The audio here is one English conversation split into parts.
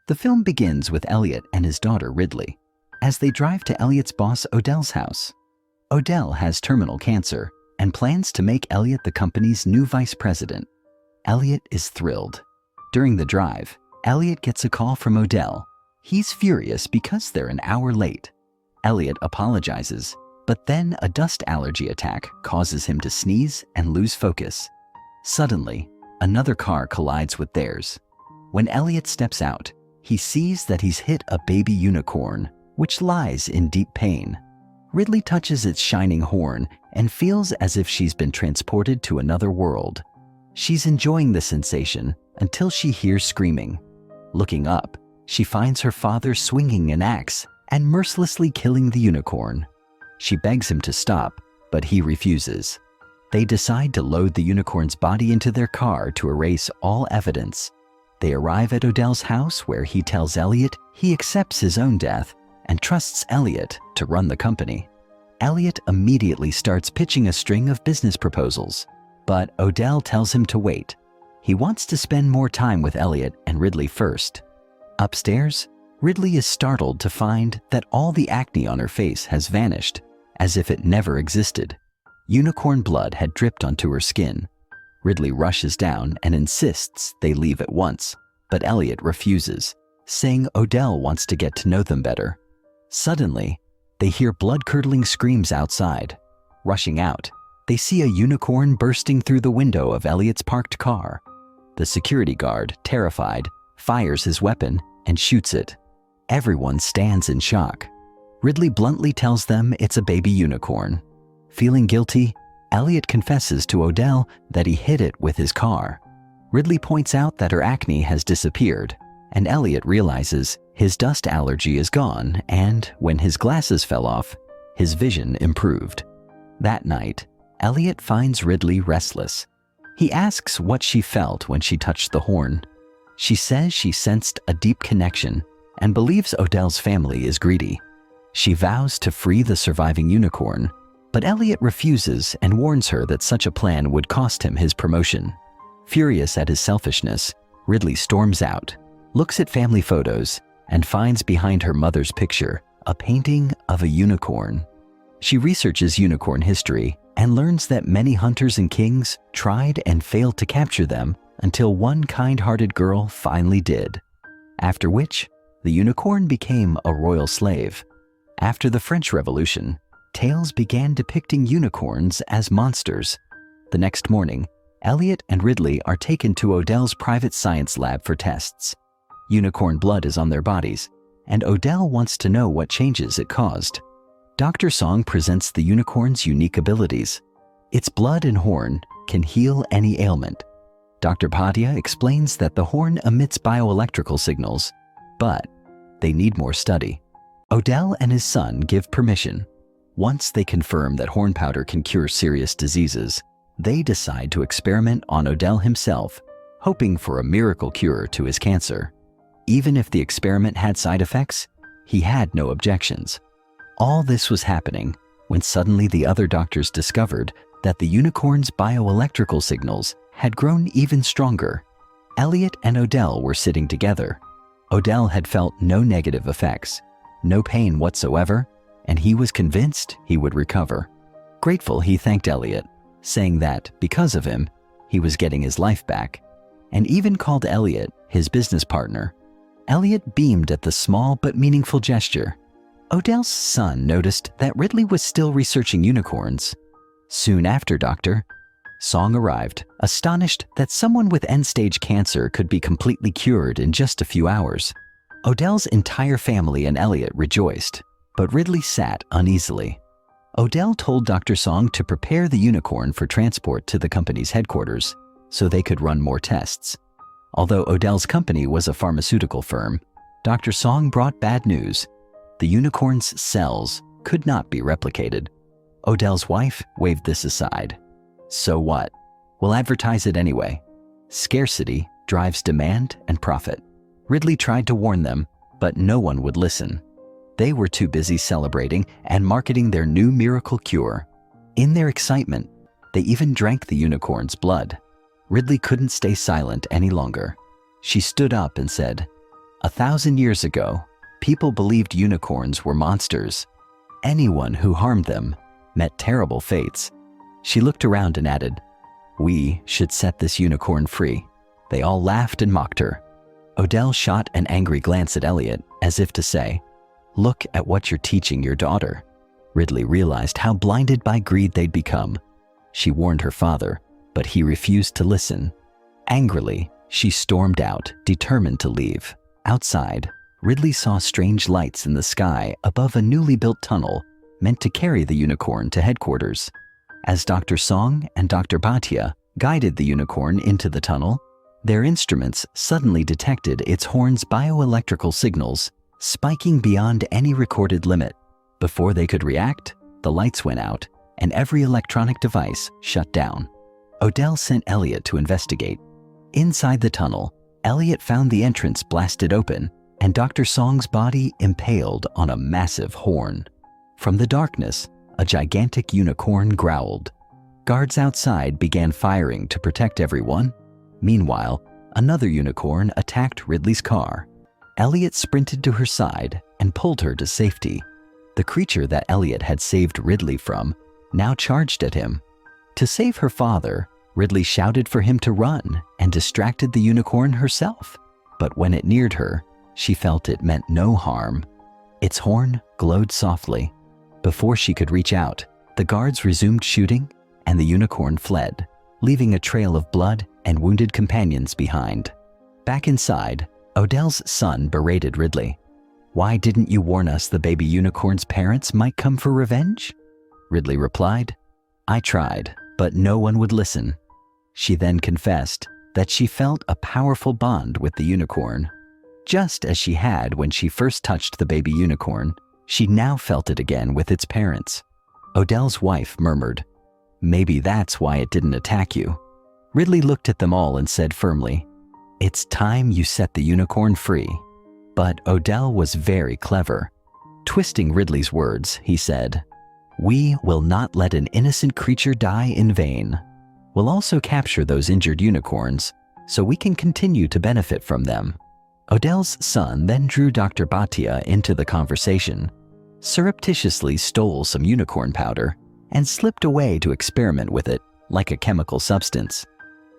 The film begins with Elliot and his daughter Ridley as they drive to Elliot's boss Odell's house. Odell has terminal cancer and plans to make Elliot the company's new vice president. Elliot is thrilled. During the drive, Elliot gets a call from Odell. He's furious because they're an hour late. Elliot apologizes, but then a dust allergy attack causes him to sneeze and lose focus. Suddenly, another car collides with theirs. When Elliot steps out, he sees that he's hit a baby unicorn, which lies in deep pain. Ridley touches its shining horn and feels as if she's been transported to another world. She's enjoying the sensation until she hears screaming. Looking up, she finds her father swinging an axe and mercilessly killing the unicorn. She begs him to stop, but he refuses. They decide to load the unicorn's body into their car to erase all evidence. They arrive at Odell's house where he tells Elliot he accepts his own death and trusts Elliot to run the company. Elliot immediately starts pitching a string of business proposals, but Odell tells him to wait. He wants to spend more time with Elliot and Ridley first. Upstairs, Ridley is startled to find that all the acne on her face has vanished, as if it never existed. Unicorn blood had dripped onto her skin. Ridley rushes down and insists they leave at once, but Elliot refuses, saying Odell wants to get to know them better. Suddenly, they hear blood-curdling screams outside. Rushing out, they see a unicorn bursting through the window of Elliot's parked car. The security guard, terrified, fires his weapon and shoots it. Everyone stands in shock. Ridley bluntly tells them it's a baby unicorn. Feeling guilty, Elliot confesses to Odell that he hit it with his car. Ridley points out that her acne has disappeared, and Elliot realizes his dust allergy is gone, and when his glasses fell off, his vision improved. That night, Elliot finds Ridley restless. He asks what she felt when she touched the horn. She says she sensed a deep connection and believes Odell's family is greedy. She vows to free the surviving unicorn, but Elliot refuses and warns her that such a plan would cost him his promotion. Furious at his selfishness, Ridley storms out, looks at family photos, and finds behind her mother's picture a painting of a unicorn. She researches unicorn history and learns that many hunters and kings tried and failed to capture them until one kind-hearted girl finally did, after which the unicorn became a royal slave. After the French Revolution, tales began depicting unicorns as monsters. The next morning, Elliot and Ridley are taken to Odell's private science lab for tests. Unicorn blood is on their bodies, and Odell wants to know what changes it caused. Dr. Song presents the unicorn's unique abilities. Its blood and horn can heal any ailment. Dr. Padia explains that the horn emits bioelectrical signals, but they need more study. Odell and his son give permission. Once they confirm that horn powder can cure serious diseases, they decide to experiment on Odell himself, hoping for a miracle cure to his cancer. Even if the experiment had side effects, he had no objections. All this was happening when suddenly the other doctors discovered that the unicorn's bioelectrical signals had grown even stronger. Elliot and Odell were sitting together. Odell had felt no negative effects, no pain whatsoever, and he was convinced he would recover. Grateful, he thanked Elliot, saying that, because of him, he was getting his life back, and even called Elliot his business partner. Elliot beamed at the small but meaningful gesture. Odell's son noticed that Ridley was still researching unicorns. Soon after Dr. Song arrived, astonished that someone with end-stage cancer could be completely cured in just a few hours. Odell's entire family and Elliot rejoiced, but Ridley sat uneasily. Odell told Dr. Song to prepare the unicorn for transport to the company's headquarters so they could run more tests. Although Odell's company was a pharmaceutical firm, Dr. Song brought bad news. The unicorn's cells could not be replicated. Odell's wife waved this aside. So what? We'll advertise it anyway. Scarcity drives demand and profit. Ridley tried to warn them, but no one would listen. They were too busy celebrating and marketing their new miracle cure. In their excitement, they even drank the unicorn's blood. Ridley couldn't stay silent any longer. She stood up and said, 1,000 years ago, people believed unicorns were monsters. Anyone who harmed them met terrible fates. She looked around and added, "We should set this unicorn free." They all laughed and mocked her. Odell shot an angry glance at Elliot, as if to say, "Look at what you're teaching your daughter." Ridley realized how blinded by greed they'd become. She warned her father, but he refused to listen. Angrily, she stormed out, determined to leave. Outside, Ridley saw strange lights in the sky above a newly built tunnel meant to carry the unicorn to headquarters. As Dr. Song and Dr. Bhatia guided the unicorn into the tunnel, their instruments suddenly detected its horn's bioelectrical signals, spiking beyond any recorded limit. Before they could react, the lights went out and every electronic device shut down. Odell sent Elliot to investigate. Inside the tunnel, Elliot found the entrance blasted open and Dr. Song's body impaled on a massive horn. From the darkness, a gigantic unicorn growled. Guards outside began firing to protect everyone. Meanwhile, another unicorn attacked Ridley's car. Elliot sprinted to her side and pulled her to safety. The creature that Elliot had saved Ridley from now charged at him. To save her father, Ridley shouted for him to run and distracted the unicorn herself. But when it neared her, she felt it meant no harm. Its horn glowed softly. Before she could reach out, the guards resumed shooting and the unicorn fled, leaving a trail of blood and wounded companions behind. Back inside, Odell's son berated Ridley. "Why didn't you warn us the baby unicorn's parents might come for revenge?" Ridley replied, "I tried, but no one would listen." She then confessed that she felt a powerful bond with the unicorn. Just as she had when she first touched the baby unicorn, she now felt it again with its parents. Odell's wife murmured, "Maybe that's why it didn't attack you." Ridley looked at them all and said firmly, "It's time you set the unicorn free." But Odell was very clever. Twisting Ridley's words, he said, "We will not let an innocent creature die in vain. We'll also capture those injured unicorns so we can continue to benefit from them." Odell's son then drew Dr. Bhatia into the conversation, surreptitiously stole some unicorn powder, and slipped away to experiment with it like a chemical substance.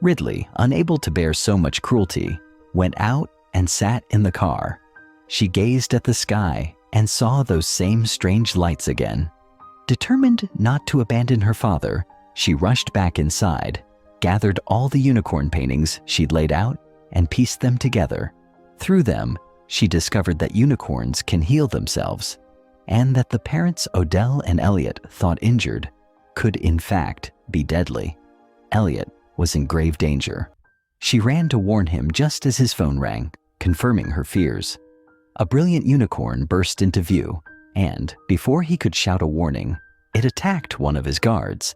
Ridley, unable to bear so much cruelty, went out and sat in the car. She gazed at the sky and saw those same strange lights again. Determined not to abandon her father, she rushed back inside, gathered all the unicorn paintings she'd laid out, and pieced them together. Through them, she discovered that unicorns can heal themselves, and that the parents Odell and Elliot thought injured could in fact be deadly. Elliot was in grave danger. She ran to warn him just as his phone rang, confirming her fears. A brilliant unicorn burst into view, and before he could shout a warning, it attacked one of his guards.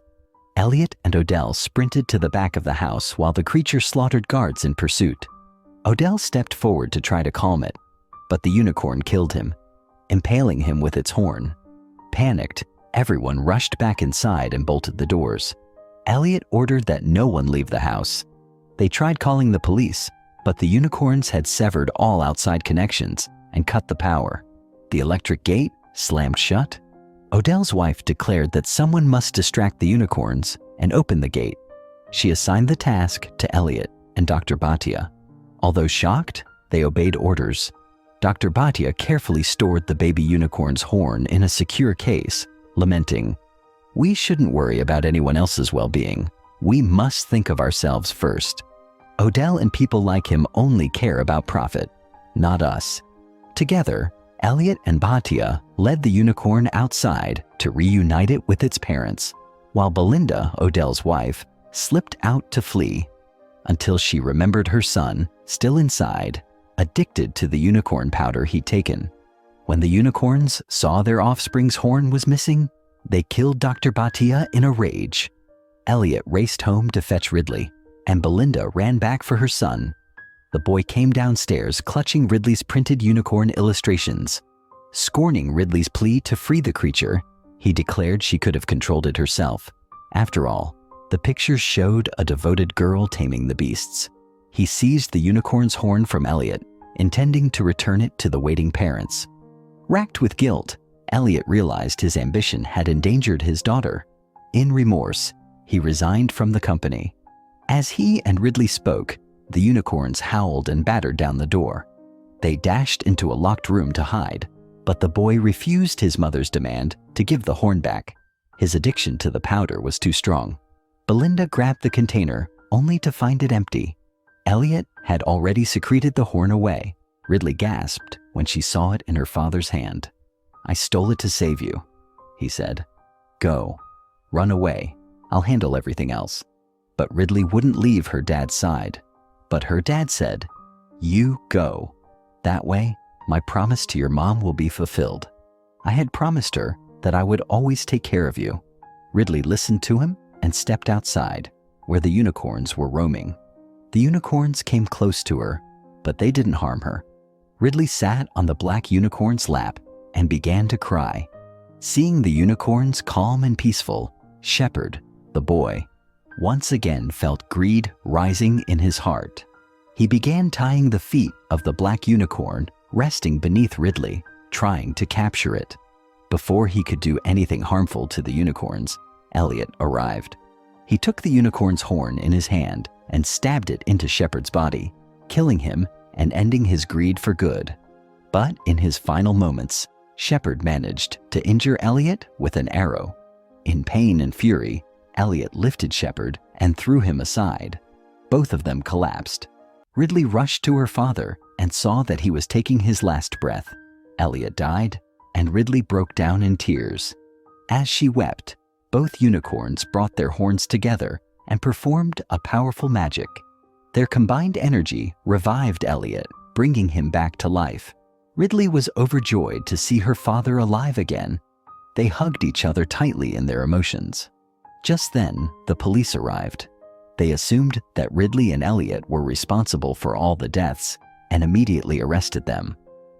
Elliot and Odell sprinted to the back of the house while the creature slaughtered guards in pursuit. Odell stepped forward to try to calm it, but the unicorn killed him, impaling him with its horn. Panicked, everyone rushed back inside and bolted the doors. Elliot ordered that no one leave the house. They tried calling the police, but the unicorns had severed all outside connections and cut the power. The electric gate slammed shut. Odell's wife declared that someone must distract the unicorns and open the gate. She assigned the task to Elliot and Dr. Bhatia. Although shocked, they obeyed orders. Dr. Bhatia carefully stored the baby unicorn's horn in a secure case, lamenting, "We shouldn't worry about anyone else's well-being. We must think of ourselves first. Odell and people like him only care about profit, not us." Together, Elliot and Bhatia led the unicorn outside to reunite it with its parents, while Belinda, Odell's wife, slipped out to flee until she remembered her son, still inside, addicted to the unicorn powder he'd taken. When the unicorns saw their offspring's horn was missing, they killed Dr. Bhatia in a rage. Elliot raced home to fetch Ridley, and Belinda ran back for her son. The boy came downstairs clutching Ridley's printed unicorn illustrations. Scorning Ridley's plea to free the creature, he declared she could have controlled it herself. After all, the pictures showed a devoted girl taming the beasts. He seized the unicorn's horn from Elliot intending to return it to the waiting parents. Racked with guilt, Elliot realized his ambition had endangered his daughter. In remorse, he resigned from the company. As he and Ridley spoke, the unicorns howled and battered down the door. They dashed into a locked room to hide, but the boy refused his mother's demand to give the horn back. His addiction to the powder was too strong. Belinda grabbed the container, only to find it empty. Elliot had already secreted the horn away. Ridley gasped when she saw it in her father's hand. "I stole it to save you," he said. "Go. Run away. I'll handle everything else." But Ridley wouldn't leave her dad's side. But her dad said, "You go. That way, my promise to your mom will be fulfilled. I had promised her that I would always take care of you." Ridley listened to him and stepped outside, where the unicorns were roaming. The unicorns came close to her, but they didn't harm her. Ridley sat on the black unicorn's lap and began to cry. Seeing the unicorns calm and peaceful, Shepard, the boy, once again felt greed rising in his heart. He began tying the feet of the black unicorn resting beneath Ridley, trying to capture it. Before he could do anything harmful to the unicorns, Elliot arrived. He took the unicorn's horn in his hand and stabbed it into Shepard's body, killing him and ending his greed for good. But in his final moments, Shepard managed to injure Elliot with an arrow. In pain and fury, Elliot lifted Shepard and threw him aside. Both of them collapsed. Ridley rushed to her father and saw that he was taking his last breath. Elliot died, and Ridley broke down in tears. As she wept, both unicorns brought their horns together and performed a powerful magic. Their combined energy revived Elliot, bringing him back to life. Ridley was overjoyed to see her father alive again. They hugged each other tightly in their emotions. Just then, the police arrived. They assumed that Ridley and Elliot were responsible for all the deaths and immediately arrested them.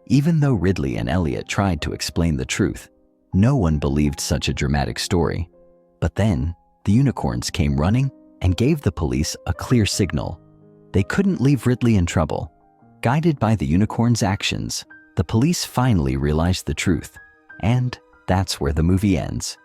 Even though Ridley and Elliot tried to explain the truth, no one believed such a dramatic story. But then, the unicorns came running and gave the police a clear signal. They couldn't leave Ridley in trouble. Guided by the unicorns' actions, the police finally realized the truth. And that's where the movie ends.